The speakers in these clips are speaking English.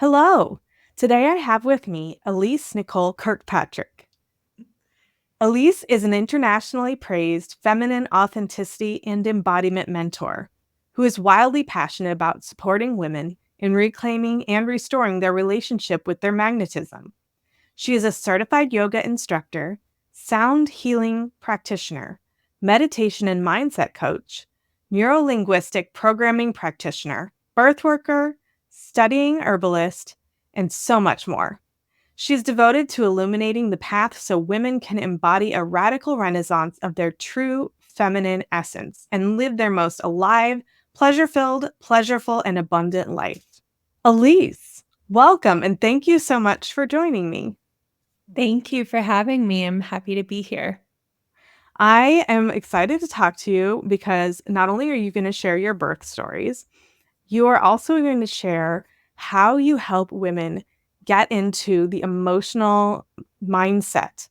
Hello. Today I have with me Elise Nicole Kirkpatrick. Elise is an internationally praised feminine authenticity and embodiment mentor who is wildly passionate about supporting women in reclaiming and restoring their relationship with their magnetism. She is a certified yoga instructor, sound healing practitioner, meditation and mindset coach, neurolinguistic programming practitioner, birth worker, studying herbalist, and so much more. She's devoted to illuminating the path so women can embody a radical renaissance of their true feminine essence and live their most alive, pleasure-filled, pleasureful, and abundant life. Elise, welcome, and thank you so much for joining me. Thank you for having me. I'm happy to be here. I am excited to talk to you because not only are you going to share your birth stories, you are also going to share how you help women get into the emotional mindset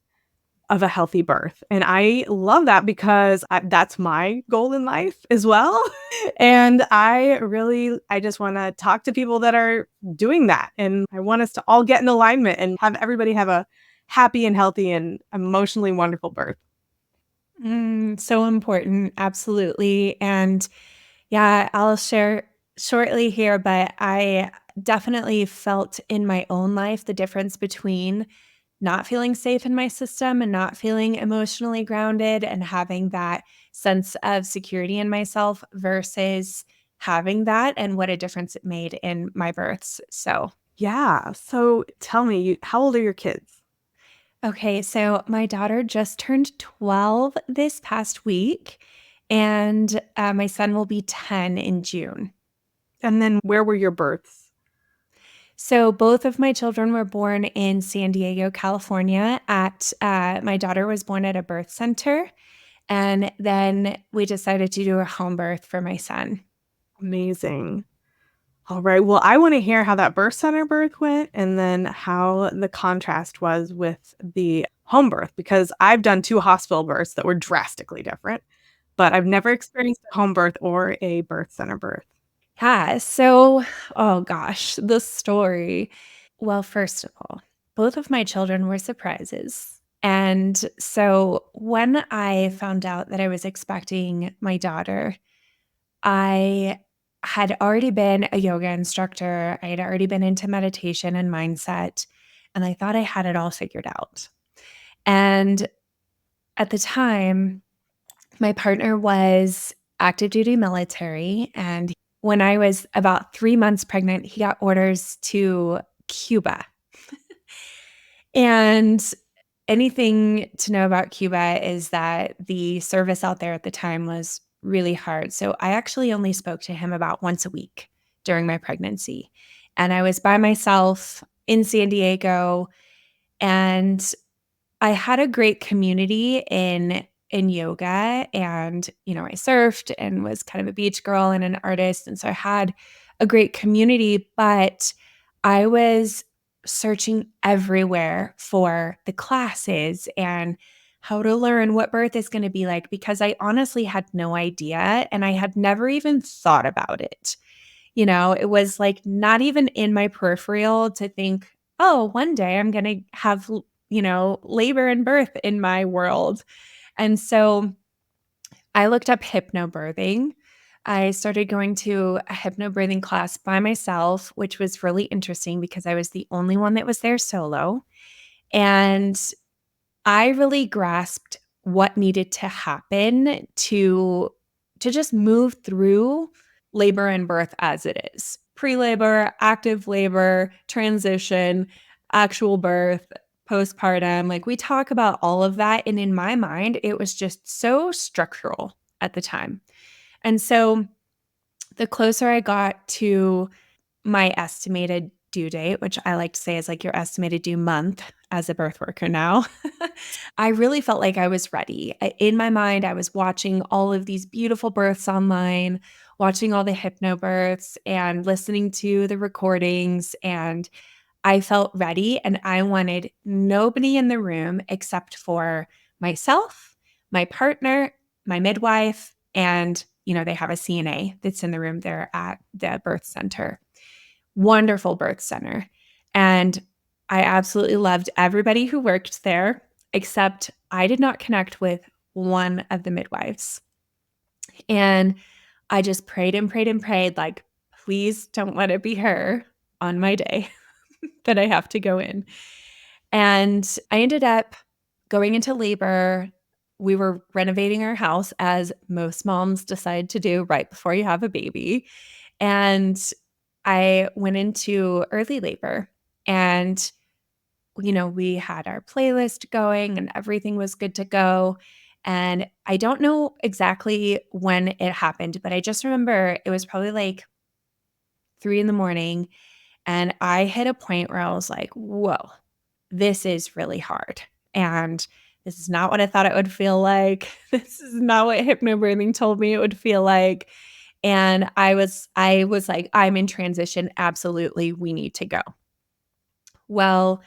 of a healthy birth. And I love that because that's my goal in life as well. And I just want to talk to people that are doing that. And I want us to all get in alignment and have everybody have a happy and healthy and emotionally wonderful birth. So important. Absolutely. And yeah, I'll share shortly here, but I definitely felt in my own life the difference between not feeling safe in my system and not feeling emotionally grounded and having that sense of security in myself versus having that and what a difference it made in my births. So, Yeah. So tell me, how old are your kids? okay, so my daughter just turned 12 this past week, and my son will be 10 in June. And then where were your births? So both of my children were born in San Diego, California. My daughter was born at a birth center, and then we decided to do a home birth for my son. Amazing. All right. Well, I want to hear how that birth center birth went and then how the contrast was with the home birth because I've done two hospital births that were drastically different, but I've never experienced a home birth or a birth center birth. Yeah, so oh gosh, the story. Well, first of all, both of my children were surprises. And so when I found out that I was expecting my daughter, I had already been a yoga instructor. I had already been into meditation and mindset, and I thought I had it all figured out. And at the time, my partner was active duty military. And when I was about 3 months pregnant, he got orders to Cuba. And anything to know about Cuba is that the service out there at the time was really hard. So I actually only spoke to him about once a week during my pregnancy. And I was by myself in San Diego, and I had a great community in yoga, and I surfed and was kind of a beach girl and an artist, and so I had a great community, but I was searching everywhere for the classes and how to learn what birth is going to be like because I honestly had no idea and I had never even thought about it. It was like not even in my peripheral to think, oh, one day I'm going to have, labor and birth in my world. And so I looked up hypnobirthing. I started going to a hypnobirthing class by myself, which was really interesting because I was the only one that was there solo. And I really grasped what needed to happen to just move through labor and birth as it is. Pre-labor, active labor, transition, actual birth, postpartum. Like we talk about all of that and in my mind it was just so structural at the time. And so the closer I got to my estimated due date, which I like to say is like your estimated due month as a birth worker now, I really felt like I was ready. In my mind, I was watching all of these beautiful births online, watching all the hypnobirths and listening to the recordings. And I felt ready and I wanted nobody in the room except for myself, my partner, my midwife, and they have a CNA that's in the room there at the birth center. Wonderful birth center. And I absolutely loved everybody who worked there, except I did not connect with one of the midwives. And I just prayed and prayed and prayed, like, please don't let it be her on my day that I have to go in. And I ended up going into labor. We were renovating our house, as most moms decide to do right before you have a baby. And I went into early labor, and we had our playlist going and everything was good to go. And I don't know exactly when it happened, but I just remember it was probably like 3 in the morning. And I hit a point where I was like, whoa, this is really hard. And this is not what I thought it would feel like. This is not what hypnobirthing told me it would feel like. And I was like, I'm in transition. Absolutely. We need to go. Well,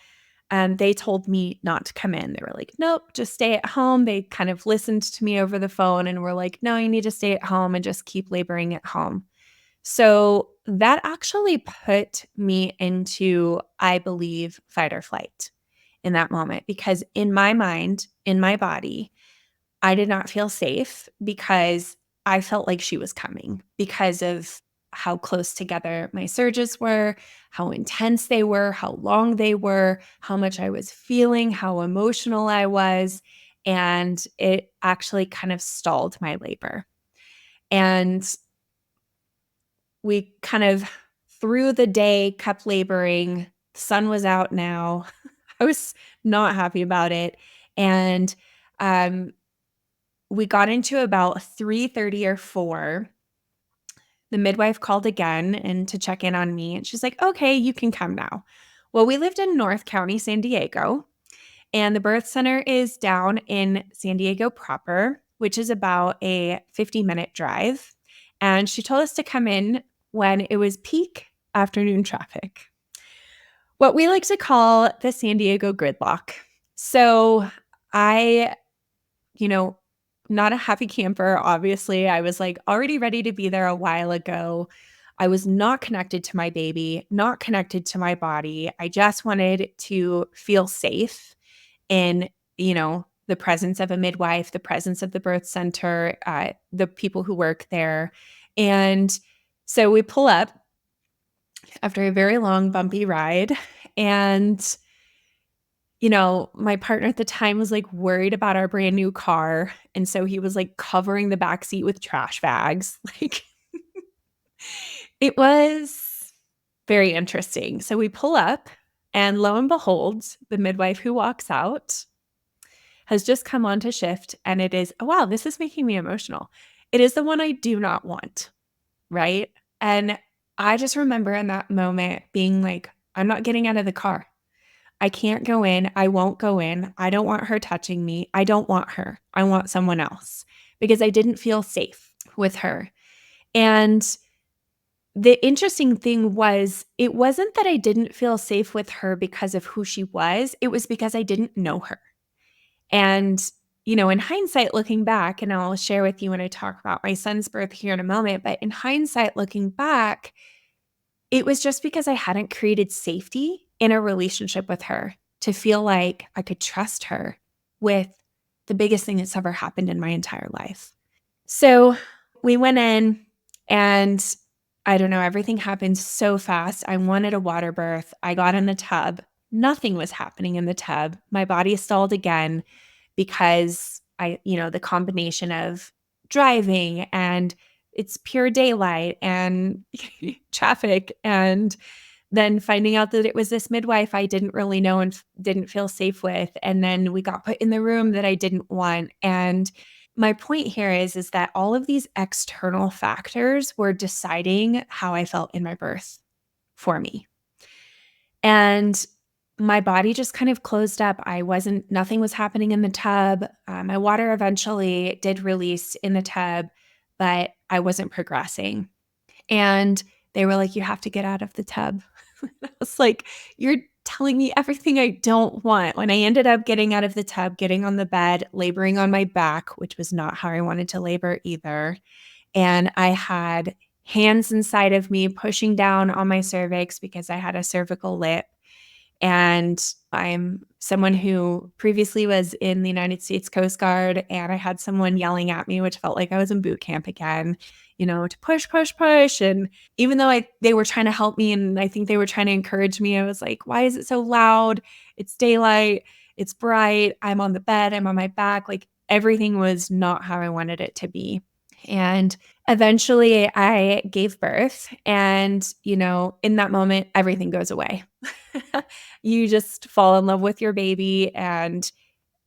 they told me not to come in. They were like, nope, just stay at home. They kind of listened to me over the phone and were like, no, you need to stay at home and just keep laboring at home. So that actually put me into, I believe, fight or flight in that moment, because in my mind, in my body, I did not feel safe because I felt like she was coming because of how close together my surges were, how intense they were, how long they were, how much I was feeling, how emotional I was. And it actually kind of stalled my labor. And we kind of, through the day, kept laboring. The sun was out now. I was not happy about it. And we got into about 3:30 or 4. The midwife called again and to check in on me. And she's like, okay, you can come now. Well, we lived in North County, San Diego, and the birth center is down in San Diego proper, which is about a 50-minute drive. And she told us to come in when it was peak afternoon traffic, what we like to call the San Diego gridlock. So I, not a happy camper, obviously. I was like already ready to be there a while ago. I was not connected to my baby, not connected to my body. I just wanted to feel safe in, the presence of a midwife, the presence of the birth center, the people who work there. And so we pull up after a very long, bumpy ride. And, my partner at the time was like worried about our brand new car. And so he was like covering the back seat with trash bags. Like, it was very interesting. So we pull up, and lo and behold, the midwife who walks out has just come on to shift. And it is, oh, wow, this is making me emotional. It is the one I do not want. Right. And I just remember in that moment being like, I'm not getting out of the car. I can't go in. I won't go in. I don't want her touching me. I don't want her. I want someone else, because I didn't feel safe with her. And the interesting thing was, it wasn't that I didn't feel safe with her because of who she was. It was because I didn't know her. And, in hindsight, looking back, and I'll share with you when I talk about my son's birth here in a moment, but in hindsight, looking back, it was just because I hadn't created safety in a relationship with her to feel like I could trust her with the biggest thing that's ever happened in my entire life. So we went in, and I don't know, everything happened so fast. I wanted a water birth. I got in the tub. Nothing was happening in the tub. My body stalled again because the combination of driving, and it's pure daylight, and traffic, and then finding out that it was this midwife I didn't really know and didn't feel safe with. And then we got put in the room that I didn't want. And my point here is that all of these external factors were deciding how I felt in my birth for me. And my body just kind of closed up. Nothing was happening in the tub. My water eventually did release in the tub, but I wasn't progressing. And they were like, you have to get out of the tub. I was like, you're telling me everything I don't want. When I ended up getting out of the tub, getting on the bed, laboring on my back, which was not how I wanted to labor either. And I had hands inside of me, pushing down on my cervix because I had a cervical lip. And I'm someone who previously was in the United States Coast Guard, and I had someone yelling at me, which felt like I was in boot camp again, to push, push, push. And even though they were trying to help me and I think they were trying to encourage me, I was like, why is it so loud? It's daylight. It's bright. I'm on the bed. I'm on my back. Like everything was not how I wanted it to be. And eventually I gave birth. And, in that moment, everything goes away. You just fall in love with your baby, and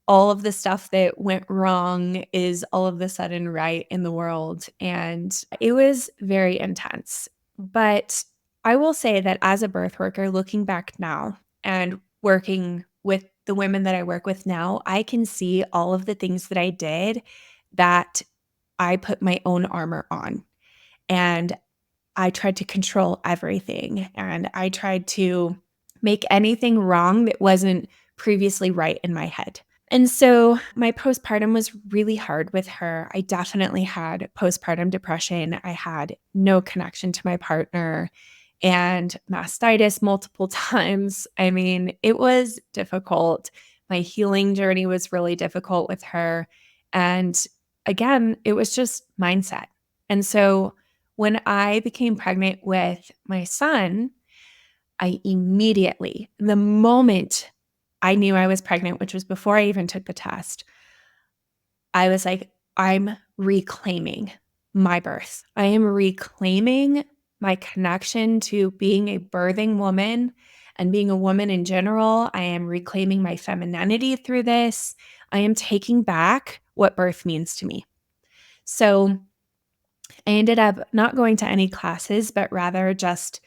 all of the stuff that went wrong is all of a sudden right in the world. And it was very intense. But I will say that as a birth worker, looking back now and working with the women that I work with now, I can see all of the things that I did that I put my own armor on. And I tried to control everything, and I tried to make anything wrong that wasn't previously right in my head. And so my postpartum was really hard with her. I definitely had postpartum depression. I had no connection to my partner and mastitis multiple times. I mean, it was difficult. My healing journey was really difficult with her. And again, it was just mindset. And so when I became pregnant with my son, I immediately, the moment I knew I was pregnant, which was before I even took the test, I was like, I'm reclaiming my birth. I am reclaiming my connection to being a birthing woman and being a woman in general. I am reclaiming my femininity through this. I am taking back what birth means to me. So I ended up not going to any classes, but rather just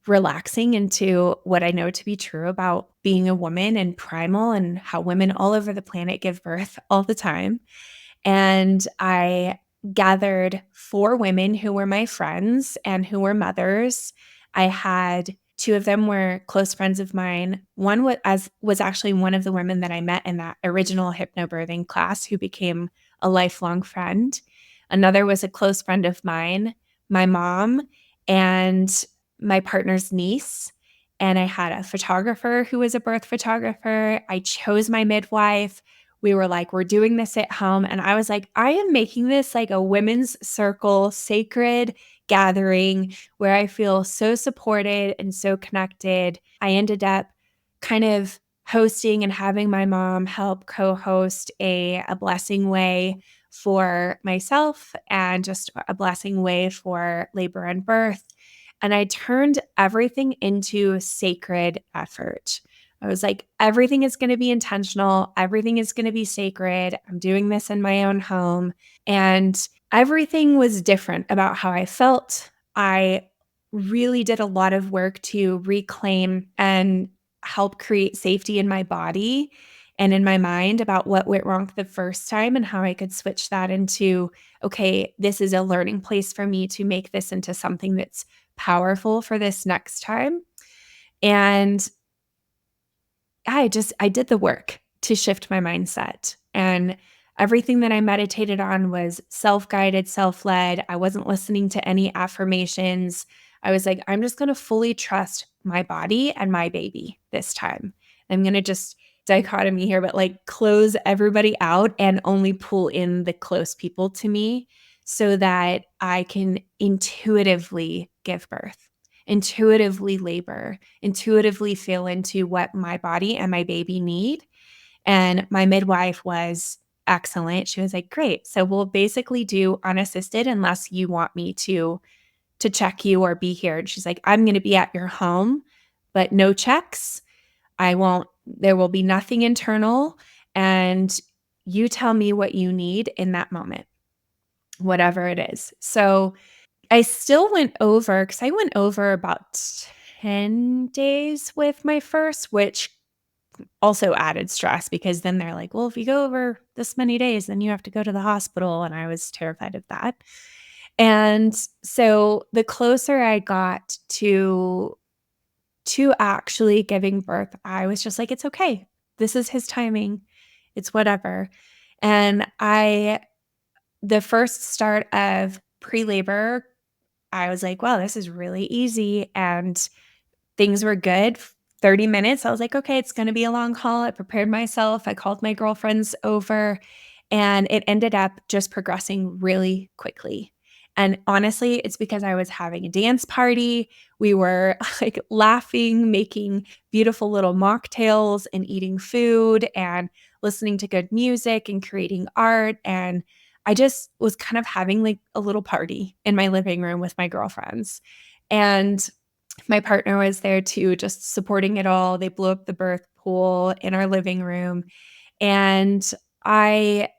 relaxing into what I know to be true about being a woman and primal and how women all over the planet give birth all the time. And I gathered 4 women who were my friends and who were mothers. I had 2 of them were close friends of mine. One was actually one of the women that I met in that original hypnobirthing class who became a lifelong friend. Another was a close friend of mine, my mom, and my partner's niece. And I had a photographer who was a birth photographer. I chose my midwife. We were like, we're doing this at home. And I was like, I am making this like a women's circle, sacred gathering where I feel so supported and so connected. I ended up kind of hosting and having my mom help co-host a blessing way for myself and just a blessing way for labor and birth. And I turned everything into sacred effort. I was like, everything is going to be intentional. Everything is going to be sacred. I'm doing this in my own home. And everything was different about how I felt. I really did a lot of work to reclaim and help create safety in my body and in my mind about what went wrong the first time and how I could switch that into, okay, this is a learning place for me to make this into something that's powerful for this next time. And I did the work to shift my mindset. And everything that I meditated on was self-guided, self-led. I wasn't listening to any affirmations. I was like, I'm just going to fully trust my body and my baby this time. I'm going to just dichotomy here, but like close everybody out and only pull in the close people to me so that I can intuitively give birth, intuitively labor, intuitively feel into what my body and my baby need. And my midwife was excellent. She was like, great. So we'll basically do unassisted unless you want me to check you or be here. And she's like, I'm going to be at your home, but no checks. There will be nothing internal. And you tell me what you need in that moment, whatever it is. So I still went over because I went over about 10 days with my first, which also added stress because then they're like, well, if you go over this many days, then you have to go to the hospital. And I was terrified of that. And so the closer I got to actually giving birth, I was just like, it's okay. This is his timing. It's whatever. And the first start of pre-labor, I was like, wow, this is really easy. And things were good. 30 minutes. I was like, okay, it's going to be a long haul. I prepared myself. I called my girlfriends over, and it ended up just progressing really quickly. And honestly, it's because I was having a dance party. We were like laughing, making beautiful little mocktails and eating food and listening to good music and creating art. And I just was kind of having like a little party in my living room with my girlfriends. And my partner was there too, just supporting it all. They blew up the birth pool in our living room. And I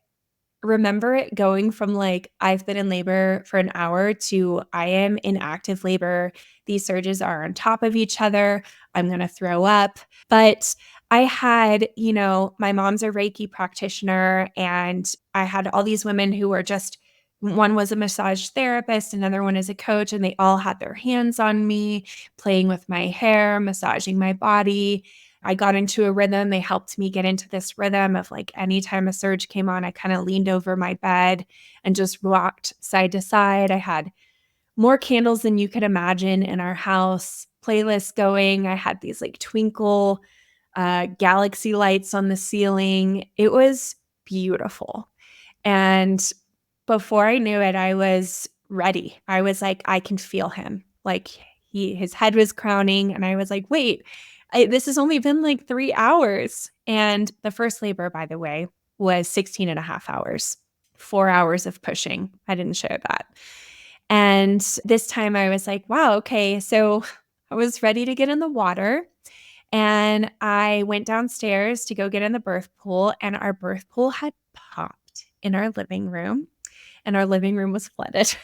remember it going from like, I've been in labor for an hour to I am in active labor. These surges are on top of each other. I'm going to throw up. But I had, my mom's a Reiki practitioner, and I had all these women who were just, one was a massage therapist, another one is a coach, and they all had their hands on me, playing with my hair, massaging my body. I got into a rhythm. They helped me get into this rhythm of like anytime a surge came on, I kind of leaned over my bed and just rocked side to side. I had more candles than you could imagine in our house, playlists going. I had these like twinkle galaxy lights on the ceiling. It was beautiful. And before I knew it, I was ready. I was like, I can feel him. Like his head was crowning, and I was like, wait, this has only been like 3 hours. And the first labor, by the way, was 16 and a half hours, 4 hours of pushing. I didn't share that. And this time I was like, wow, okay. So I was ready to get in the water. And I went downstairs to go get in the birth pool, and our birth pool had popped in our living room, and our living room was flooded.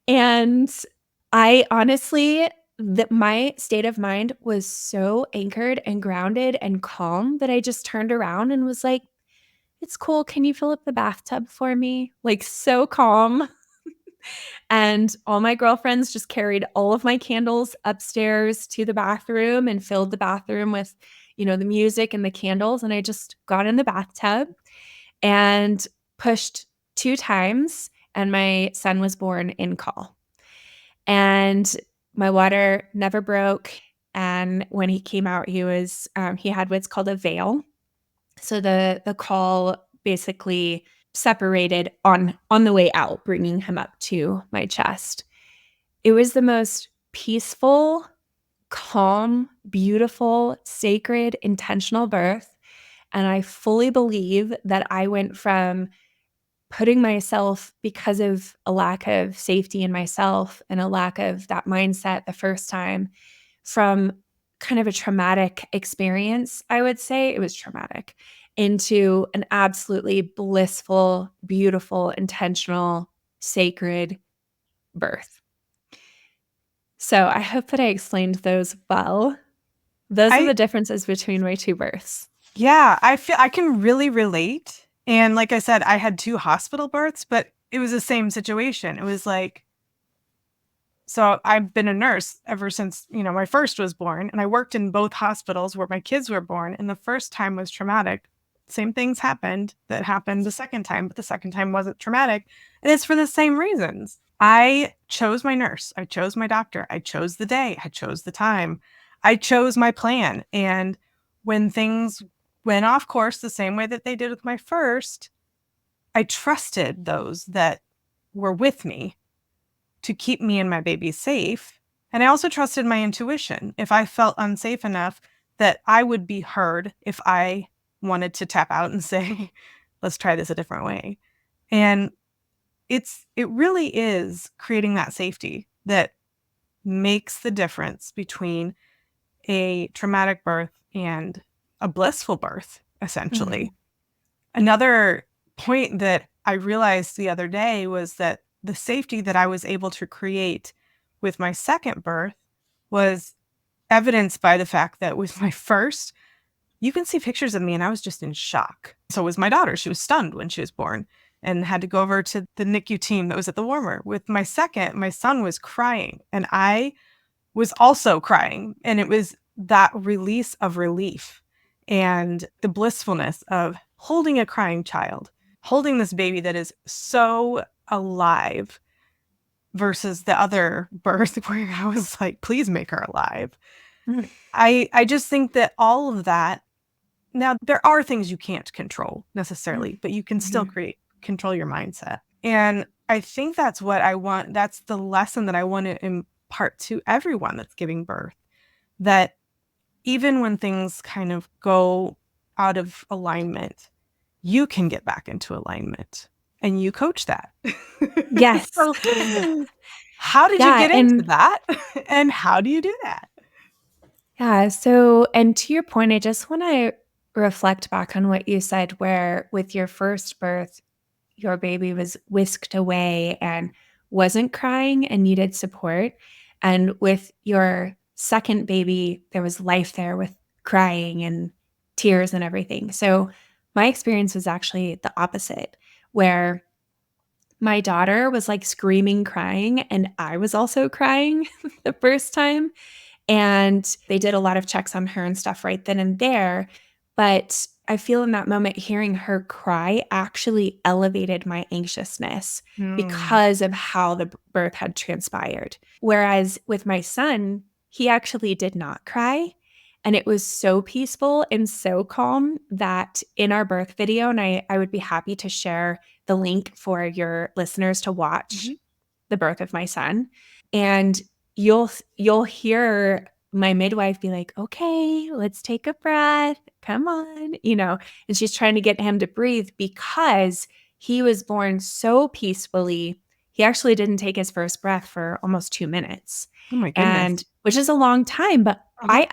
And I honestly, my state of mind was so anchored and grounded and calm that I just turned around and was like, it's cool. Can you fill up the bathtub for me? Like, so calm. And all my girlfriends just carried all of my candles upstairs to the bathroom and filled the bathroom with, the music and the candles. And I just got in the bathtub and pushed 2 times, and my son was born in call. And my water never broke. And when he came out, he had what's called a veil. So the call basically separated on the way out, bringing him up to my chest. It was the most peaceful, calm, beautiful, sacred, intentional birth. And I fully believe that I went from putting myself, because of a lack of safety in myself and a lack of that mindset the first time, from kind of a traumatic experience, I would say it was traumatic, into an absolutely blissful, beautiful, intentional, sacred birth. So I hope that I explained those well. Those are the differences between my 2 births. Yeah, I feel I can really relate. And like I said, I had 2 hospital births, but it was the same situation. It was like, so I've been a nurse ever since, my first was born, and I worked in both hospitals where my kids were born, and the first time was traumatic. Same things happened that happened the second time, but the second time wasn't traumatic. And it's for the same reasons. I chose my nurse. I chose my doctor. I chose the day. I chose the time. I chose my plan. And when things went off course the same way that they did with my first, I trusted those that were with me to keep me and my baby safe. And I also trusted my intuition. If I felt unsafe enough, that I would be heard if I wanted to tap out and say, let's try this a different way. And it really is creating that safety that makes the difference between a traumatic birth and a blissful birth, essentially. Mm-hmm. Another point that I realized the other day was that the safety that I was able to create with my second birth was evidenced by the fact that with my first, you can see pictures of me and I was just in shock. So was my daughter. She was stunned when she was born and had to go over to the NICU team that was at the warmer. With my second, my son was crying and I was also crying. And it was that release of relief and the blissfulness of holding a crying child, holding this baby that is so alive, versus the other birth where I was like, please make her alive. Mm. I just think that all of that, now there are things you can't control necessarily, but you can still control your mindset. And I think that's what I want. That's the lesson that I want to impart to everyone that's giving birth, that even when things kind of go out of alignment, you can get back into alignment, and you coach that. Yes. So, how did you Yeah, get into that? And how do you do that? Yeah. So, and to your point, I just want to reflect back on what you said, where with your first birth, your baby was whisked away and wasn't crying and needed support. And with your second baby, there was life there with crying and tears and everything. So, my experience was actually the opposite, where my daughter was like screaming, crying, and I was also crying the first time. And they did a lot of checks on her and stuff right then and there. But I feel in that moment, hearing her cry actually elevated my anxiousness because of how the birth had transpired. Whereas with my son, he actually did not cry. And it was so peaceful and so calm that in our birth video, and I would be happy to share the link for your listeners to watch the birth of my son. And you'll hear my midwife be like, "Okay, let's take a breath. Come on," and she's trying to get him to breathe because he was born so peacefully. He actually didn't take his first breath for almost 2 minutes. Oh my goodness. And which is a long time, but I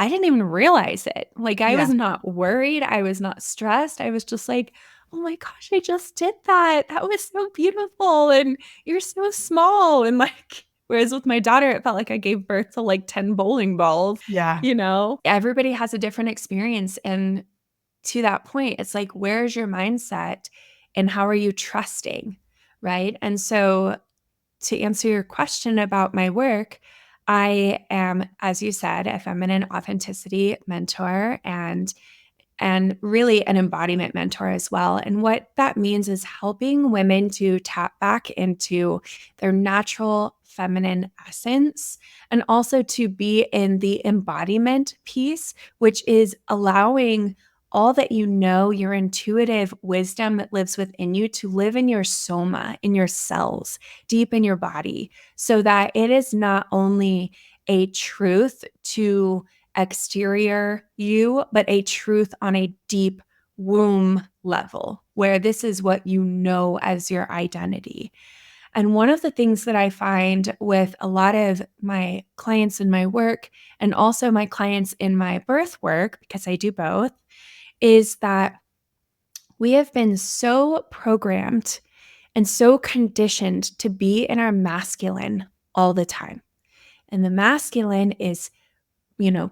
didn't even realize it. Like, I was not worried. I was not stressed. I was just like, "Oh my gosh, I just did that. That was so beautiful. And you're so small." And like, whereas with my daughter, it felt like I gave birth to like 10 bowling balls. Yeah. Everybody has a different experience. And to that point, it's like, where's your mindset and how are you trusting? Right. And so, to answer your question about my work, I am, as you said, a feminine authenticity mentor and really an embodiment mentor as well. And what that means is helping women to tap back into their natural feminine essence and also to be in the embodiment piece, which is allowing all that your intuitive wisdom that lives within you to live in your soma, in your cells, deep in your body, so that it is not only a truth to exterior you, but a truth on a deep womb level, where this is what you know as your identity. And one of the things that I find with a lot of my clients in my work, and also my clients in my birth work, because I do both, is that we have been so programmed and so conditioned to be in our masculine all the time. And the masculine is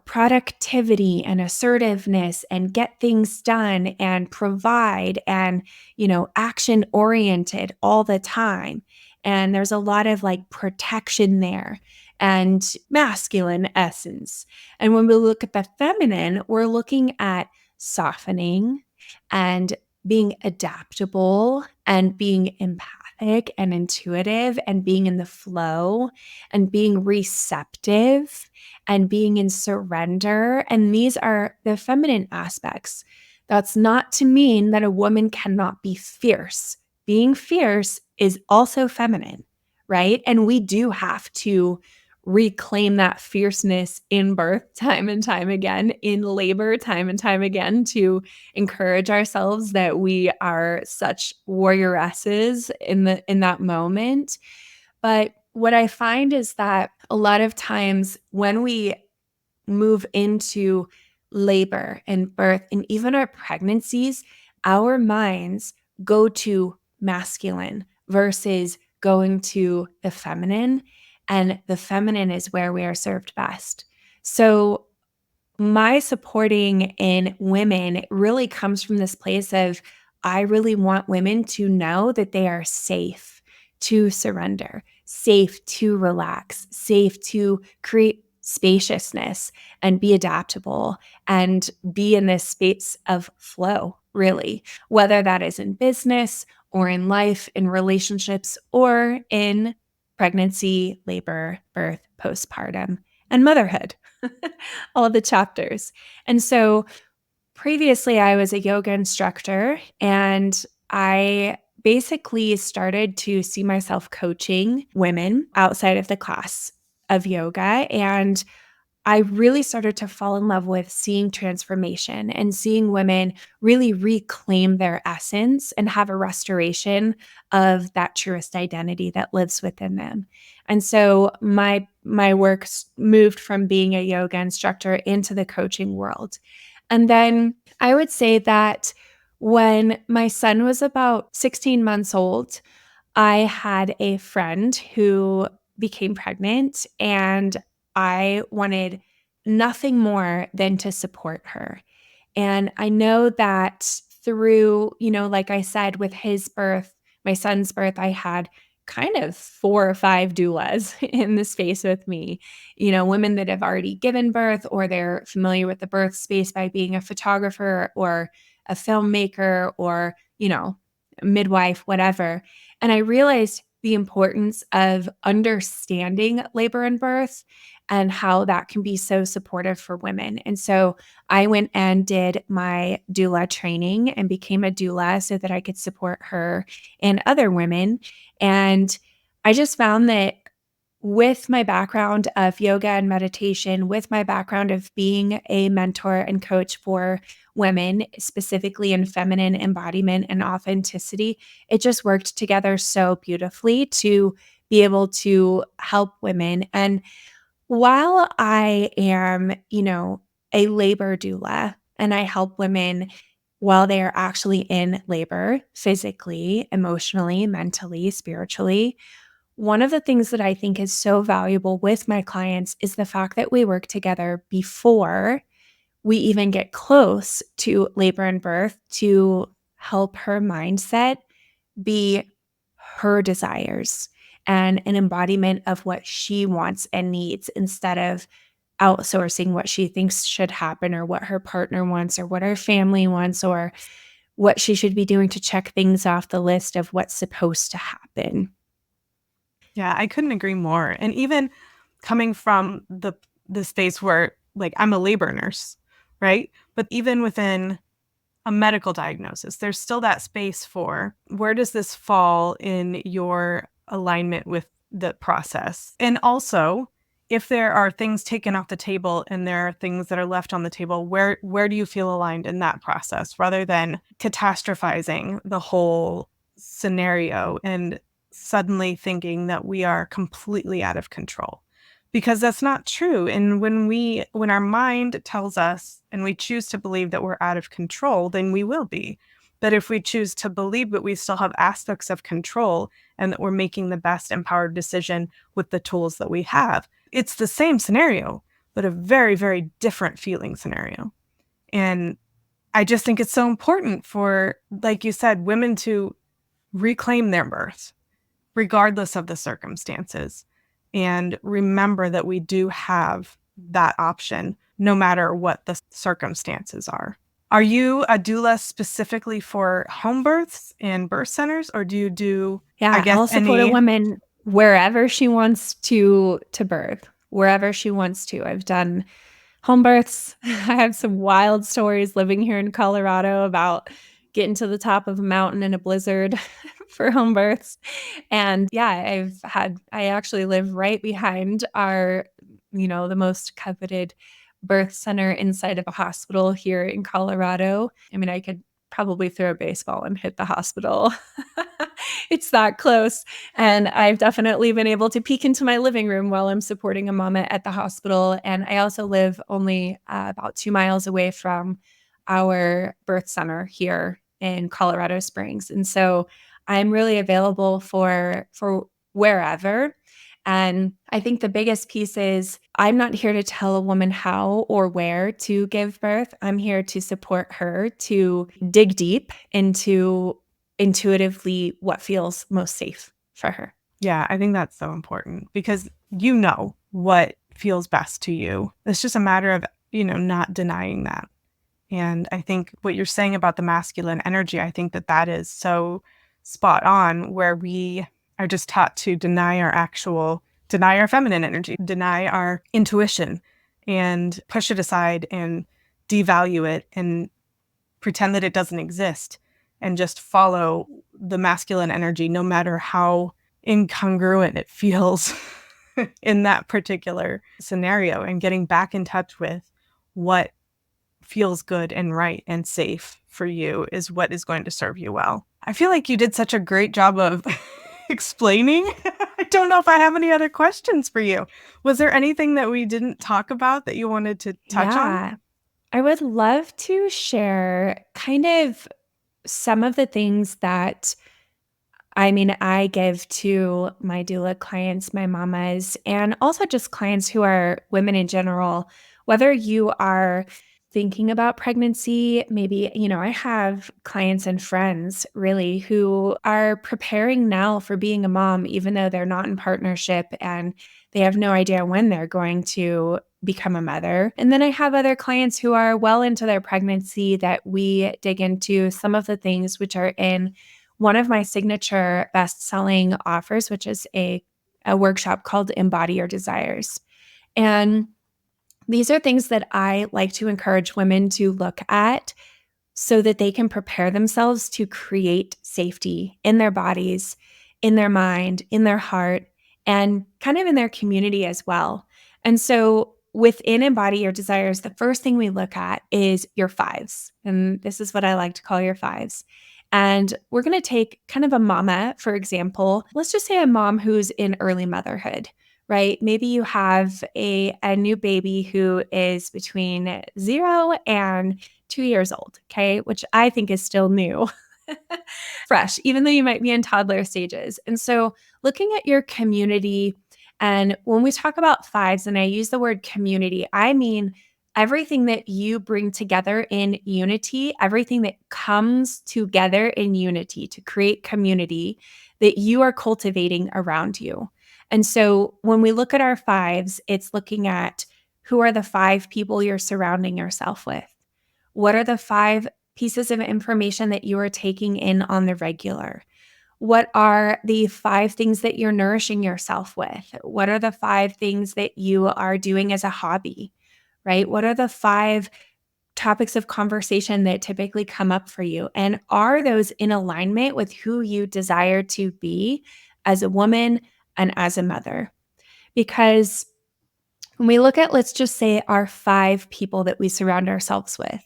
productivity and assertiveness and get things done and provide and, action oriented all the time. And there's a lot of like protection there and masculine essence. And when we look at the feminine, we're looking at softening and being adaptable and being empathic and intuitive and being in the flow and being receptive and being in surrender. And these are the feminine aspects. That's not to mean that a woman cannot be fierce. Being fierce is also feminine, right? And we do have to reclaim that fierceness in birth time and time again, in labor time and time again, to encourage ourselves that we are such warrioresses in that moment. But what I find is that a lot of times when we move into labor and birth and even our pregnancies, our minds go to masculine versus going to the feminine. And the feminine is where we are served best. So, my supporting in women really comes from this place of I really want women to know that they are safe to surrender, safe to relax, safe to create spaciousness and be adaptable and be in this space of flow, really, whether that is in business or in life, in relationships, or in pregnancy, labor, birth, postpartum, and motherhood, all the chapters. And so previously, I was a yoga instructor, and I basically started to see myself coaching women outside of the class of yoga. And I really started to fall in love with seeing transformation and seeing women really reclaim their essence and have a restoration of that truest identity that lives within them. And so my work moved from being a yoga instructor into the coaching world. And then I would say that when my son was about 16 months old, I had a friend who became pregnant, and I wanted nothing more than to support her. And I know that through, like I said, with his birth, my son's birth, I had kind of 4 or 5 doulas in the space with me, women that have already given birth or they're familiar with the birth space by being a photographer or a filmmaker or, midwife, whatever. And I realized the importance of understanding labor and birth and how that can be so supportive for women. And so I went and did my doula training and became a doula so that I could support her and other women. And I just found that with my background of yoga and meditation, with my background of being a mentor and coach for women, specifically in feminine embodiment and authenticity, it just worked together so beautifully to be able to help women. And while I am, a labor doula and I help women while they are actually in labor, physically, emotionally, mentally, spiritually, one of the things that I think is so valuable with my clients is the fact that we work together before we even get close to labor and birth to help her mindset be her desires and an embodiment of what she wants and needs instead of outsourcing what she thinks should happen or what her partner wants or what her family wants or what she should be doing to check things off the list of what's supposed to happen. Yeah, I couldn't agree more. And even coming from the space where, like, I'm a labor nurse, right? But even within a medical diagnosis, there's still that space for where does this fall in your alignment with the process? And also, if there are things taken off the table and there are things that are left on the table, where do you feel aligned in that process rather than catastrophizing the whole scenario and suddenly thinking that we are completely out of control? Because that's not true. And when our mind tells us and we choose to believe that we're out of control, then we will be. But if we choose to believe that we still have aspects of control and that we're making the best empowered decision with the tools that we have, it's the same scenario, but a very, very different feeling scenario. And I just think it's so important for, like you said, women to reclaim their birth, regardless of the circumstances. And remember that we do have that option no matter what the circumstances are. Are you a doula specifically for home births and birth centers, or do you do, I guess, I'll support a woman wherever she wants to birth, wherever she wants to. I've done home births. I have some wild stories living here in Colorado about getting to the top of a mountain in a blizzard for home births. And yeah, I actually live right behind our, the most coveted birth center inside of a hospital here in Colorado. I mean, I could probably throw a baseball and hit the hospital. It's that close. And I've definitely been able to peek into my living room while I'm supporting a mama at the hospital. And I also live only about 2 miles away from our birth center here in Colorado Springs. And so I'm really available for wherever. And I think the biggest piece is I'm not here to tell a woman how or where to give birth. I'm here to support her to dig deep into intuitively what feels most safe for her. Yeah, I think that's so important because you know what feels best to you. It's just a matter of, not denying that. And I think what you're saying about the masculine energy, I think that is so spot on, where we are just taught to deny our feminine energy, deny our intuition, and push it aside and devalue it and pretend that it doesn't exist, and just follow the masculine energy, no matter how incongruent it feels in that particular scenario, and getting back in touch with what feels good and right and safe for you is what is going to serve you well. I feel like you did such a great job of explaining. I don't know if I have any other questions for you. Was there anything that we didn't talk about that you wanted to touch on? I would love to share kind of some of the things that I give to my doula clients, my mamas, and also just clients who are women in general, whether you are thinking about pregnancy, maybe, I have clients and friends really who are preparing now for being a mom, even though they're not in partnership and they have no idea when they're going to become a mother. And then I have other clients who are well into their pregnancy that we dig into some of the things which are in one of my signature best-selling offers, which is a workshop called Embody Your Desires. And these are things that I like to encourage women to look at so that they can prepare themselves to create safety in their bodies, in their mind, in their heart, and kind of in their community as well. And so within Embody Your Desires, the first thing we look at is your fives. And this is what I like to call your fives. And we're going to take kind of a mama, for example. Let's just say a mom who's in early motherhood, right? Maybe you have a new baby who is between 0 and 2 years old, okay? Which I think is still new, fresh, even though you might be in toddler stages. And so looking at your community, and when we talk about fives, and I use the word community, I mean everything that you bring together in unity, everything that comes together in unity to create community that you are cultivating around you. And so when we look at our fives, it's looking at who are the 5 people you're surrounding yourself with? What are the 5 pieces of information that you are taking in on the regular? What are the 5 things that you're nourishing yourself with? What are the 5 things that you are doing as a hobby, right? What are the 5 topics of conversation that typically come up for you? And are those in alignment with who you desire to be as a woman and as a mother? Because when we look at, let's just say, our 5 people that we surround ourselves with,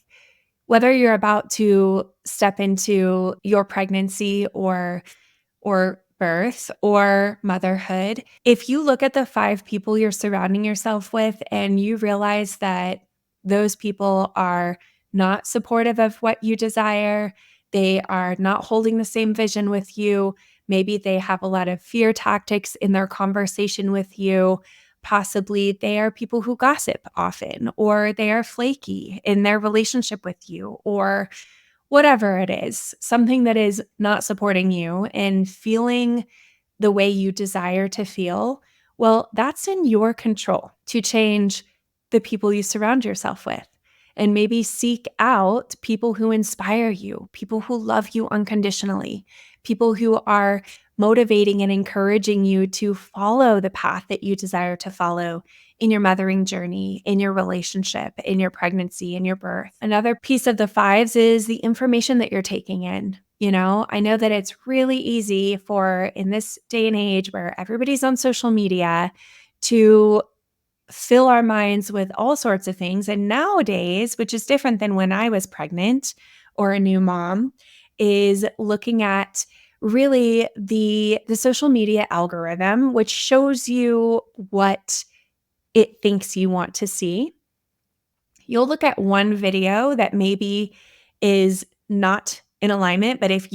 whether you're about to step into your pregnancy or birth or motherhood, if you look at the 5 people you're surrounding yourself with and you realize that those people are not supportive of what you desire, they are not holding the same vision with you, maybe they have a lot of fear tactics in their conversation with you, possibly they are people who gossip often, or they are flaky in their relationship with you, or whatever it is, something that is not supporting you and feeling the way you desire to feel, well, that's in your control to change the people you surround yourself with. And maybe seek out people who inspire you, people who love you unconditionally, people who are motivating and encouraging you to follow the path that you desire to follow in your mothering journey, in your relationship, in your pregnancy, in your birth. Another piece of the fives is the information that you're taking in. I know that it's really easy for, in this day and age where everybody's on social media, to fill our minds with all sorts of things. And nowadays, which is different than when I was pregnant or a new mom, is looking at really the social media algorithm, which shows you what it thinks you want to see. You'll look at one video that maybe is not in alignment, but if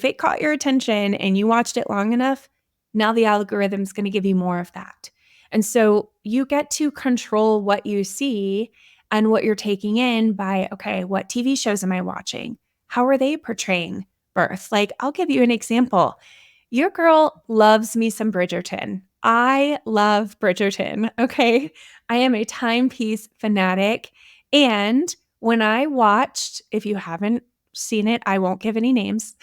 it caught your attention and you watched it long enough, now the algorithm's going to give you more of that. And so you get to control what you see and what you're taking in by, okay, what TV shows am I watching? How are they portraying birth? Like, I'll give you an example. Your girl loves me some Bridgerton. I love Bridgerton, okay? I am a timepiece fanatic. And when I watched, if you haven't seen it, I won't give any names,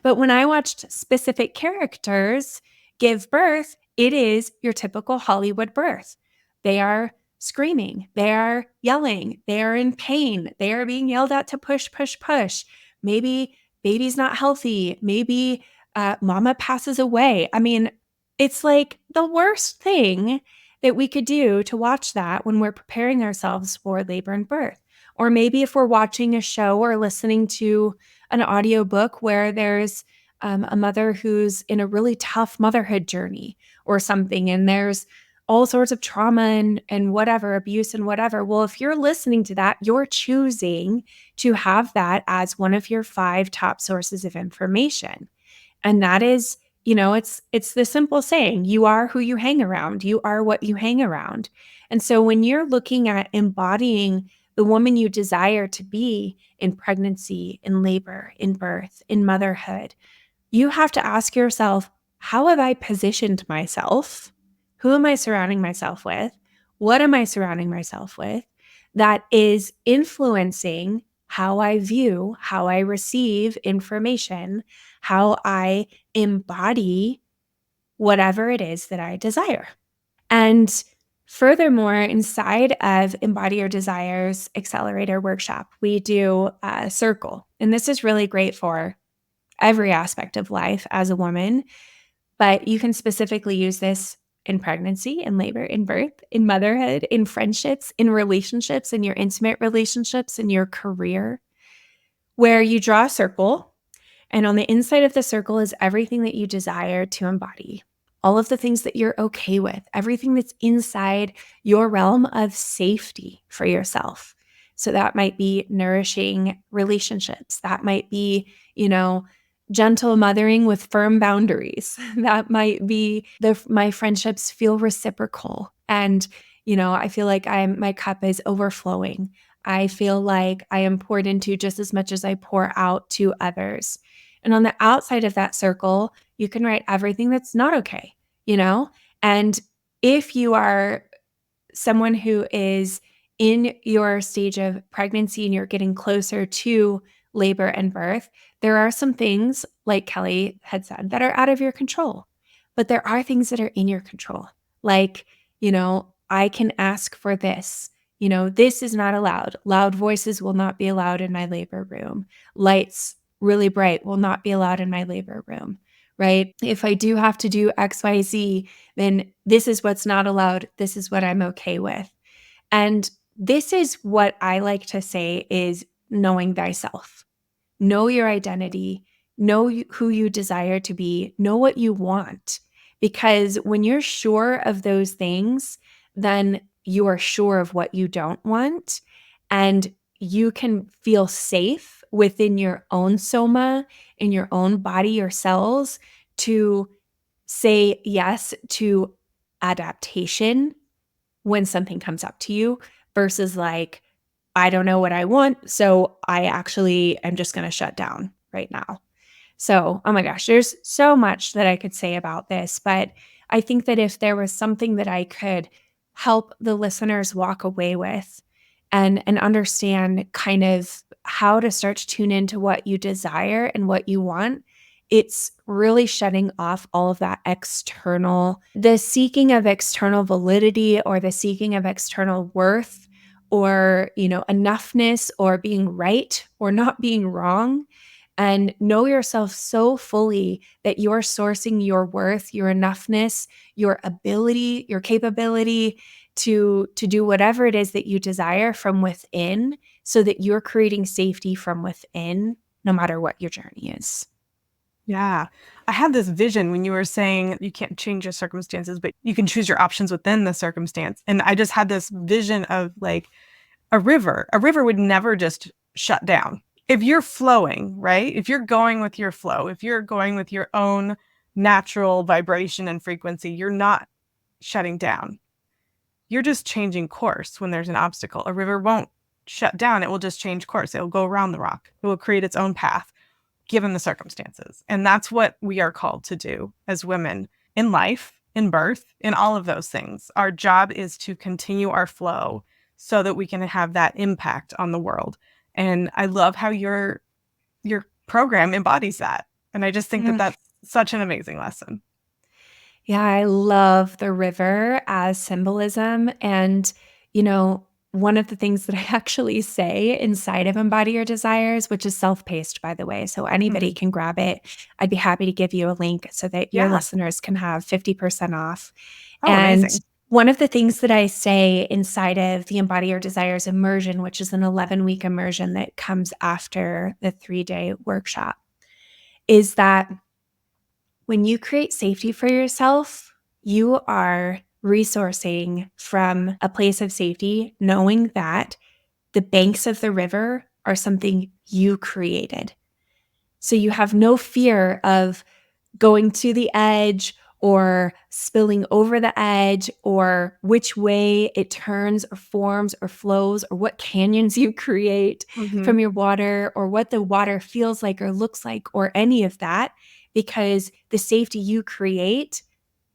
but when I watched specific characters give birth, it is your typical Hollywood birth. They are screaming, they are yelling, they are in pain, they are being yelled at to push, push, push. Maybe baby's not healthy, maybe mama passes away. I mean, it's like the worst thing that we could do to watch that when we're preparing ourselves for labor and birth. Or maybe if we're watching a show or listening to an audiobook where there's a mother who's in a really tough motherhood journey or something, and there's all sorts of trauma and whatever, abuse and whatever. Well, if you're listening to that, you're choosing to have that as one of your 5 top sources of information. And that is, it's the simple saying, you are who you hang around. You are what you hang around. And so when you're looking at embodying the woman you desire to be in pregnancy, in labor, in birth, in motherhood, you have to ask yourself, how have I positioned myself? Who am I surrounding myself with? What am I surrounding myself with that is influencing how I view, how I receive information, how I embody whatever it is that I desire? And furthermore, inside of Embody Your Desires Accelerator Workshop, we do a circle. And this is really great for every aspect of life as a woman, but you can specifically use this in pregnancy, in labor, in birth, in motherhood, in friendships, in relationships, in your intimate relationships, in your career, where you draw a circle. And on the inside of the circle is everything that you desire to embody, all of the things that you're okay with, everything that's inside your realm of safety for yourself. So that might be nourishing relationships. That might be, gentle mothering with firm boundaries. That might be my friendships feel reciprocal. And, I feel like my cup is overflowing. I feel like I am poured into just as much as I pour out to others. And on the outside of that circle, you can write everything that's not okay, And if you are someone who is in your stage of pregnancy and you're getting closer to labor and birth, there are some things, like Kelly had said, that are out of your control. But there are things that are in your control. Like, I can ask for this. This is not allowed. Loud voices will not be allowed in my labor room. Lights really bright will not be allowed in my labor room, right? If I do have to do XYZ, then this is what's not allowed. This is what I'm okay with. And this is what I like to say is knowing thyself. Know your identity, know who you desire to be, know what you want. Because when you're sure of those things, then you are sure of what you don't want. And you can feel safe within your own soma, in your own body, your cells, to say yes to adaptation when something comes up to you versus like, I don't know what I want, so I actually am just going to shut down right now. So, oh my gosh, there's so much that I could say about this, but I think that if there was something that I could help the listeners walk away with and understand kind of how to start to tune into what you desire and what you want, it's really shutting off all of that the seeking of external validity or the seeking of external worth or, enoughness or being right or not being wrong, and know yourself so fully that you're sourcing your worth, your enoughness, your ability, your capability to do whatever it is that you desire from within, so that you're creating safety from within, no matter what your journey is. Yeah. I had this vision when you were saying you can't change your circumstances, but you can choose your options within the circumstance. And I just had this vision of like a river. A river would never just shut down. If you're flowing, right? If you're going with your flow, if you're going with your own natural vibration and frequency, you're not shutting down. You're just changing course when there's an obstacle. A river won't shut down. It will just change course. It will go around the rock. It will create its own path, given the circumstances. And that's what we are called to do as women in life, in birth, in all of those things. Our job is to continue our flow so that we can have that impact on the world. And I love how your program embodies that. And I just think that that's such an amazing lesson. Yeah, I love the river as symbolism. And, one of the things that I actually say inside of Embody Your Desires, which is self-paced, by the way, so anybody can grab it. I'd be happy to give you a link so that your listeners can have 50% off. Oh, And amazing. one of the things that I say inside of the Embody Your Desires immersion, which is an 11-week immersion that comes after the 3-day workshop, is that when you create safety for yourself, you are resourcing from a place of safety, knowing that the banks of the river are something you created. So you have no fear of going to the edge or spilling over the edge or which way it turns or forms or flows or what canyons you create from your water or what the water feels like or looks like or any of that, because the safety you create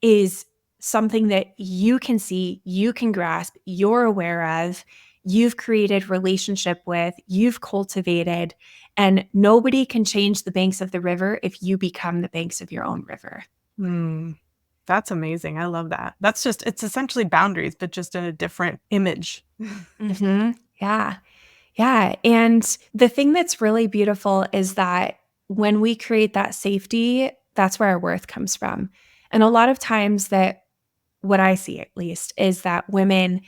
is something that you can see, you can grasp, you're aware of, you've created relationship with, you've cultivated, and nobody can change the banks of the river if you become the banks of your own river. That's amazing. I love that. It's essentially boundaries, but just in a different image. Yeah. Yeah. And the thing that's really beautiful is that when we create that safety, that's where our worth comes from. And a lot of times that what I see at least is that women,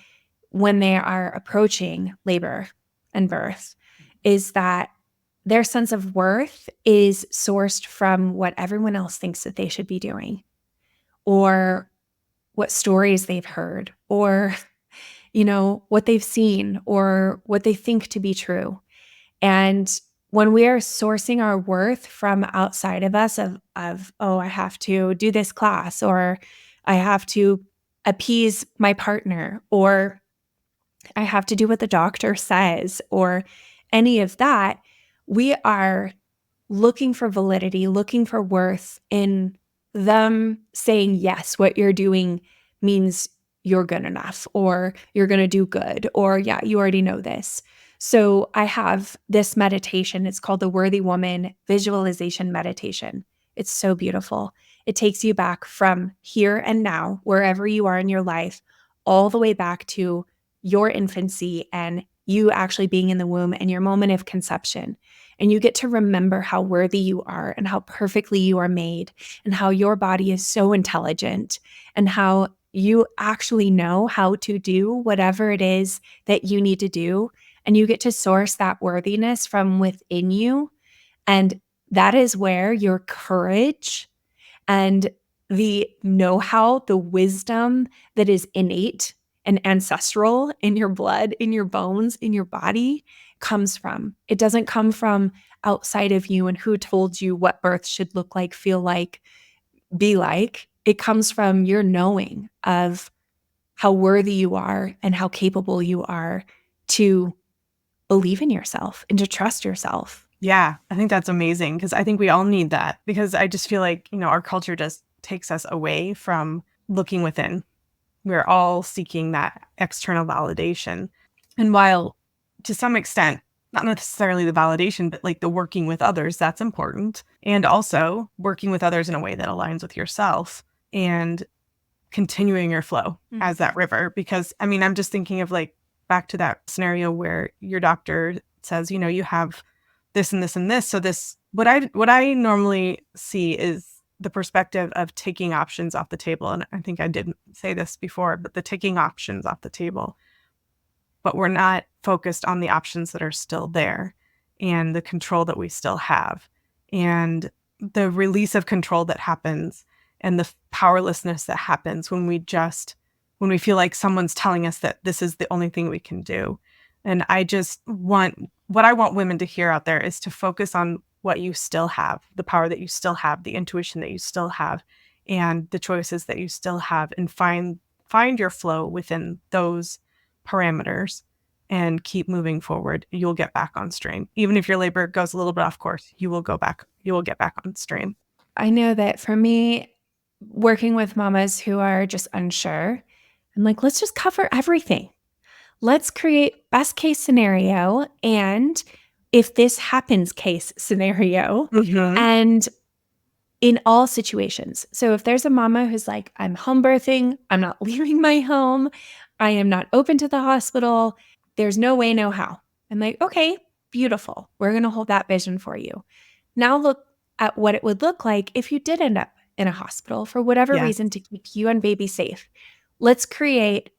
when they are approaching labor and birth, is that their sense of worth is sourced from what everyone else thinks that they should be doing, or what stories they've heard, or, what they've seen, or what they think to be true. And when we are sourcing our worth from outside of us oh, I have to do this class, or I have to appease my partner, or I have to do what the doctor says, or any of that, we are looking for validity, looking for worth in them saying, yes, what you're doing means you're good enough, or you're going to do good, or yeah, you already know this. So I have this meditation. It's called the Worthy Woman Visualization Meditation. It's so beautiful. It takes you back from here and now, wherever you are in your life, all the way back to your infancy and you actually being in the womb and your moment of conception. And you get to remember how worthy you are and how perfectly you are made and how your body is so intelligent and how you actually know how to do whatever it is that you need to do. And you get to source that worthiness from within you. And that is where your courage and the know-how, the wisdom that is innate and ancestral in your blood, in your bones, in your body comes from. It doesn't come from outside of you and who told you what birth should look like, feel like, be like. It comes from your knowing of how worthy you are and how capable you are to believe in yourself and to trust yourself. Yeah, I think that's amazing because I think we all need that, because I just feel like, our culture just takes us away from looking within. We're all seeking that external validation. And while to some extent, not necessarily the validation, but like the working with others, that's important. And also working with others in a way that aligns with yourself and continuing your flow as that river. Because I'm just thinking of like back to that scenario where your doctor says, you have this and this and this. So what I normally see is the perspective of taking options off the table. And I think I didn't say this before, but the taking options off the table. But we're not focused on the options that are still there and the control that we still have and the release of control that happens and the powerlessness that happens when we feel like someone's telling us that this is the only thing we can do. And what I want women to hear out there is to focus on what you still have, the power that you still have, the intuition that you still have, and the choices that you still have, and find your flow within those parameters and keep moving forward. You'll get back on stream. Even if your labor goes a little bit off course, you will get back on stream. I know that for me, working with mamas who are just unsure, I'm like, let's just cover everything. Let's create best case scenario and if this happens case scenario, Mm-hmm. and in all situations. So if there's a mama who's like, I'm home birthing, I'm not leaving my home, I am not open to the hospital, there's no way, no how. I'm like, okay, beautiful. We're going to hold that vision for you. Now look at what it would look like if you did end up in a hospital for whatever Yeah. reason to keep you and baby safe. Let's create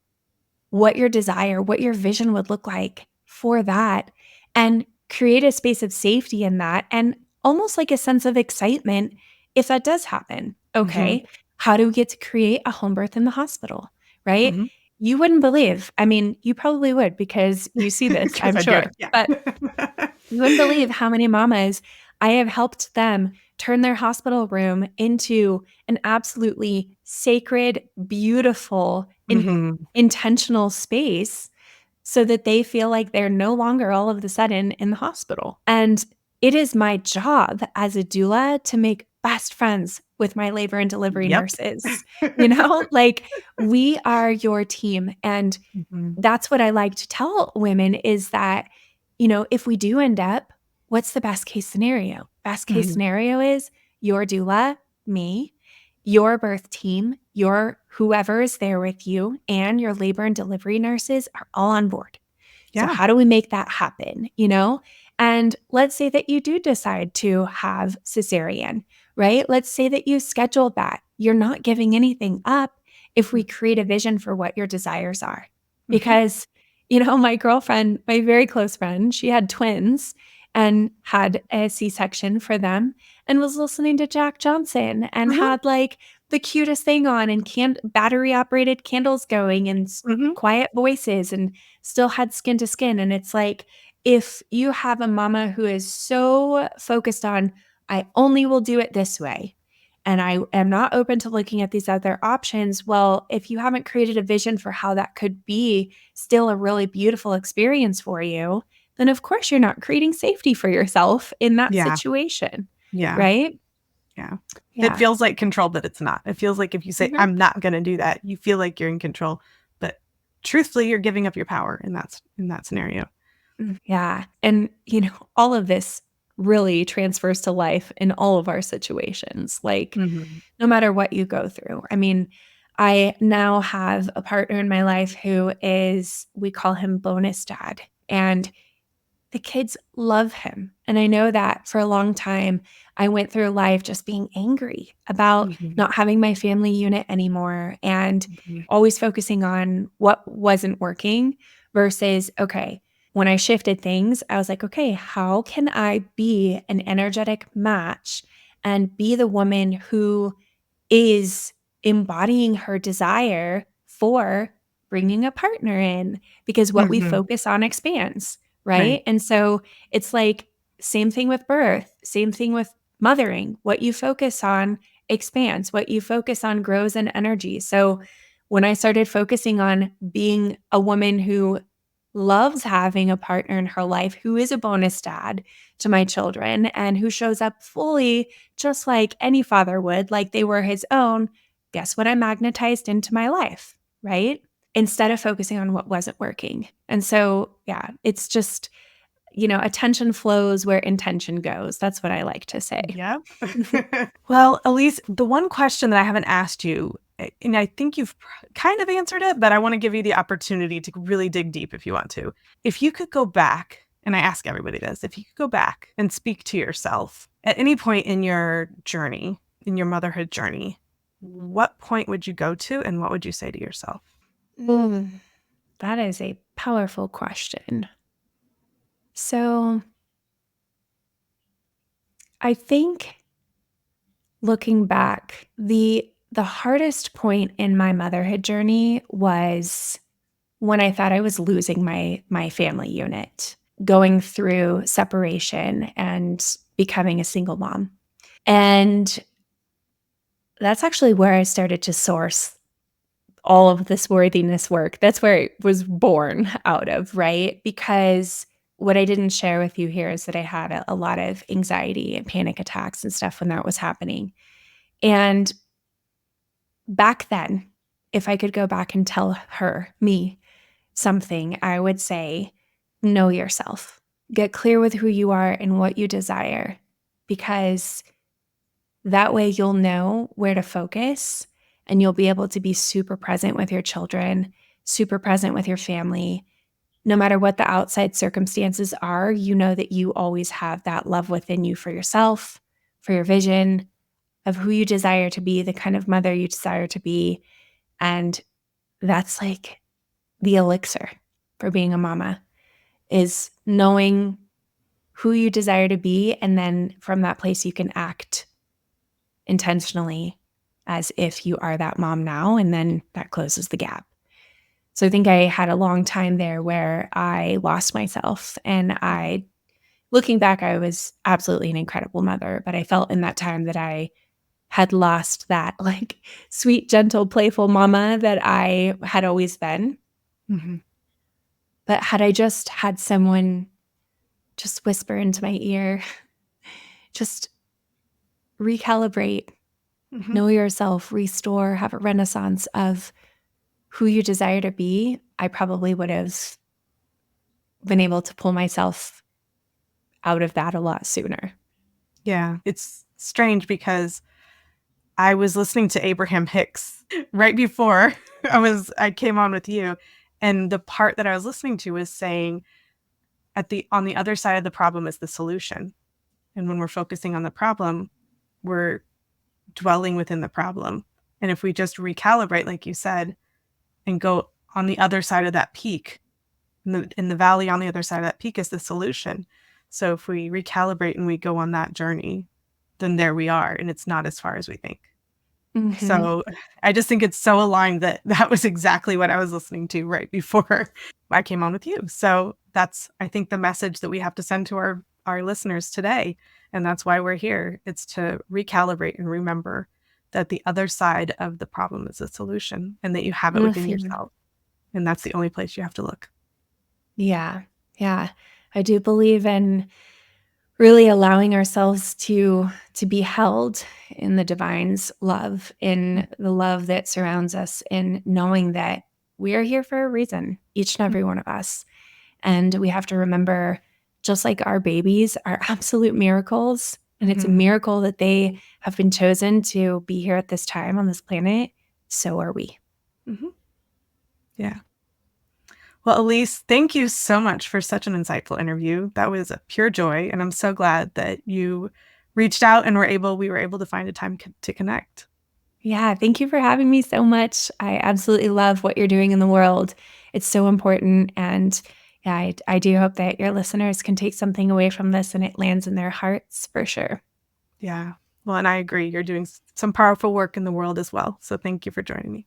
what your desire, what your vision would look like for that, and create a space of safety in that and almost like a sense of excitement if that does happen. Mm-hmm. Okay, how do we get to create a home birth in the hospital, right? Mm-hmm. You wouldn't believe. I mean, you probably would because you see this, Because I'm I do. sure. Yeah. But you wouldn't believe how many mamas I have helped them turn their hospital room into an absolutely sacred, beautiful, Mm-hmm. intentional space so that they feel like they're no longer all of a sudden in the hospital. And it is my job as a doula to make best friends with my labor and delivery Yep. nurses. You know, like we are your team. And Mm-hmm. that's what I like to tell women is that, if we do end up, what's the best case scenario? Best case Mm-hmm. scenario is your doula, me, your birth team, your whoever is there with you, and your labor and delivery nurses are all on board. So, Yeah. how do we make that happen? And let's say that you do decide to have cesarean, right? Let's say that you scheduled that. You're not giving anything up if we create a vision for what your desires are. Mm-hmm. Because, my girlfriend, my very close friend, she had twins and had a C section for them and was listening to Jack Johnson and Mm-hmm. had like the cutest thing on and battery operated candles going and Mm-hmm. quiet voices and still had skin to skin. And it's like, if you have a mama who is so focused on, I only will do it this way, and I am not open to looking at these other options, well, if you haven't created a vision for how that could be still a really beautiful experience for you, then of course you're not creating safety for yourself in that Yeah. situation, Yeah. right? Yeah. It Yeah. feels like control, but it's not. It feels like if you say, Mhm. I'm not going to do that, you feel like you're in control. But truthfully, you're giving up your power in that scenario. Yeah. And, all of this really transfers to life in all of our situations. Like, Mm-hmm. no matter what you go through. I mean, I now have a partner in my life who we call him bonus dad. And the kids love him. And I know that for a long time, I went through life just being angry about Mm-hmm. not having my family unit anymore and Mm-hmm. always focusing on what wasn't working versus, okay, when I shifted things, I was like, okay, how can I be an energetic match and be the woman who is embodying her desire for bringing a partner in? Because what we Mm-hmm. focus on expands, Right. right? And so it's like same thing with birth, same thing with mothering. What you focus on expands, what you focus on grows in energy. So when I started focusing on being a woman who loves having a partner in her life who is a bonus dad to my children and who shows up fully just like any father would, like they were his own, guess what I magnetized into my life, right? Instead of focusing on what wasn't working. And so, yeah, it's just, attention flows where intention goes. That's what I like to say. Yep. Well, Elise, the one question that I haven't asked you, and I think you've kind of answered it, but I want to give you the opportunity to really dig deep if you want to. If you could go back, and I ask everybody this, if you could go back and speak to yourself at any point in your journey, in your motherhood journey, what point would you go to and what would you say to yourself? That is a powerful question. So I think looking back, the hardest point in my motherhood journey was when I thought I was losing my family unit, going through separation and becoming a single mom. And that's actually where I started to source all of this worthiness work. That's where it was born out of, right? Because what I didn't share with you here is that I had a lot of anxiety and panic attacks and stuff when that was happening. And back then, if I could go back and tell me, something, I would say, know yourself. Get clear with who you are and what you desire, because that way you'll know where to focus and you'll be able to be super present with your children, super present with your family. No matter what the outside circumstances are, you know that you always have that love within you for yourself, for your vision of who you desire to be, the kind of mother you desire to be. And that's like the elixir for being a mama, is knowing who you desire to be. And then from that place, you can act intentionally as if you are that mom now. And then that closes the gap. So I think I had a long time there where I lost myself. And looking back, I was absolutely an incredible mother. But I felt in that time that I had lost that like sweet, gentle, playful mama that I had always been. Mm-hmm. But had I just had someone just whisper into my ear, just recalibrate, Mm-hmm. know yourself, restore, have a renaissance of who you desire to be, I probably would have been able to pull myself out of that a lot sooner. Yeah, it's strange because I was listening to Abraham Hicks right before I came on with you, and the part that I was listening to was saying on the other side of the problem is the solution. And when we're focusing on the problem, we're dwelling within the problem. And if we just recalibrate, like you said, and go on the other side of that peak, in the valley on the other side of that peak is the solution. So if we recalibrate and we go on that journey, then there we are, and it's not as far as we think. Mm-hmm. So I just think it's so aligned that was exactly what I was listening to right before I came on with you. So that's, I think, the message that we have to send to our listeners today. And that's why we're here. It's to recalibrate and remember that the other side of the problem is a solution, and that you have it within yourself. And that's the only place you have to look. Yeah. Yeah. I do believe in really allowing ourselves to be held in the divine's love, in the love that surrounds us, in knowing that we are here for a reason, each and every one of us. And we have to remember, just like our babies are absolute miracles, and it's a miracle that they have been chosen to be here at this time on this planet, so are we. Mm-hmm. Yeah. Well, Elise, thank you so much for such an insightful interview. That was a pure joy, and I'm so glad that you reached out and we were able to find a time to connect. Yeah, thank you for having me so much. I absolutely love what you're doing in the world. It's so important, and yeah, I do hope that your listeners can take something away from this and it lands in their hearts for sure. Yeah. Well, and I agree. You're doing some powerful work in the world as well. So thank you for joining me.